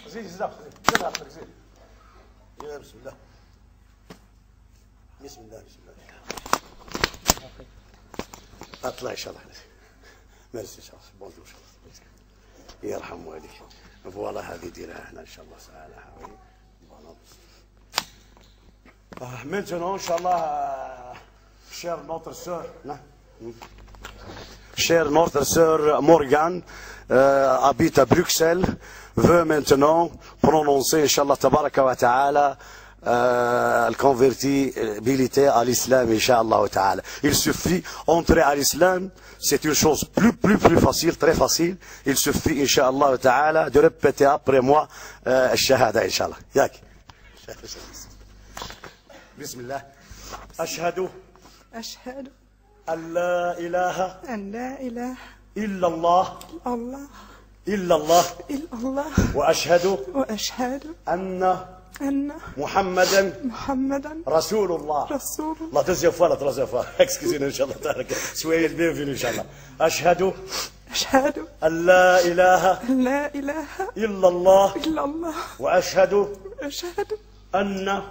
زيد زيد زيد. يا بسم الله. بسم الله بسم الله. اطلع ان شاء الله. ميرسي ان شاء الله. بونجور. يرحم والديك. فوالا هذه ديرها هنا ان شاء الله تعالى. Maintenant, Inch'Allah, chère notre sœur, chère notre sœur Morgane, habite à Bruxelles, veut maintenant prononcer, Inch'Allah, Tabaraka wa Ta'ala, le convertibilité à l'islam, Inch'Allah Ta'ala. Il suffit entrer à l'islam, c'est une chose plus facile, très facile. Il suffit, Inch'Allah Ta'ala, de répéter après moi, Shahada, Inch'Allah. Yak. بسم الله أشهد أن لا إله إلا الله وأشهد أن محمدا رسول الله الله تزيف ولا ترزف اكسكيزين إن شاء الله تعالى سوية البينفين إن شاء الله أشهد أن لا إله إلا الله وأشهد أن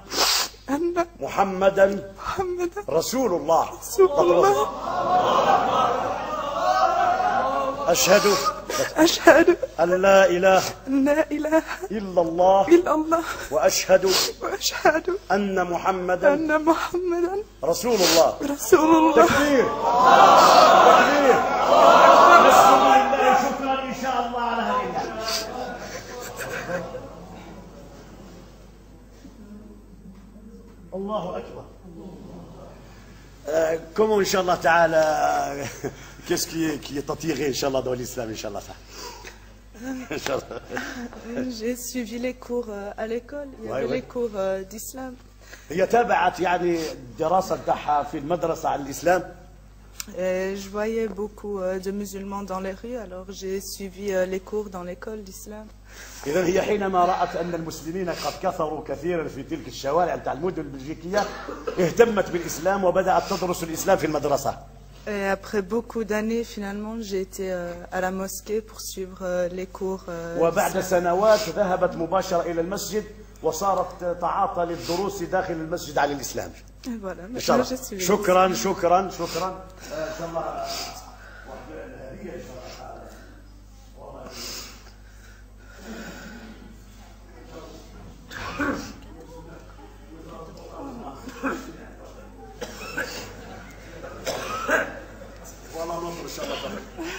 محمدا رسول الله أشهد أن لا إله إلا الله وأشهد أن محمدا رسول الله تكبير تكبير شكرا إن شاء الله على هذه. الله أكبر. Comment Inch'Allah Ta'ala, qu'est-ce qui est attiré Inch'Allah dans l'islam Inch'Allah J'ai suivi les cours à l'école, il y avait les cours d'islam. هي تابعت يعني الدراسة بتاعها في المدرسة عن الإسلام. Je voyais beaucoup de musulmans dans les rues, alors j'ai suivi les cours dans l'école d'islam. إذا هي حينما رأت أن المسلمين قد كثروا كثيرا في تلك الشوارع بتاع المدن البلجيكية اهتمت بالإسلام وبدأت تدرس الإسلام في المدرسة. Et après beaucoup d'années, finalement, j'ai été à la mosquée pour suivre les cours. وبعد سنوات ذهبت مباشرة إلى المسجد وصارت تعاطى للدروس داخل المسجد عن الإسلام. Voilà. إن شاء الله. شكرا شكرا شكرا. إن شاء الله.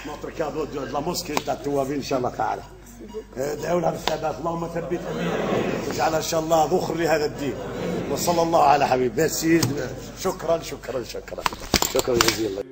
notre cadeau de la mosquée تتوابين إن شاء الله تعالى. ادعوا لها بالثبات اللهم ثبتها واجعلها إن شاء الله ذخر لهذا الدين وصلى الله على حبيب. شكرا شكرا شكرا شكرا جزيلا.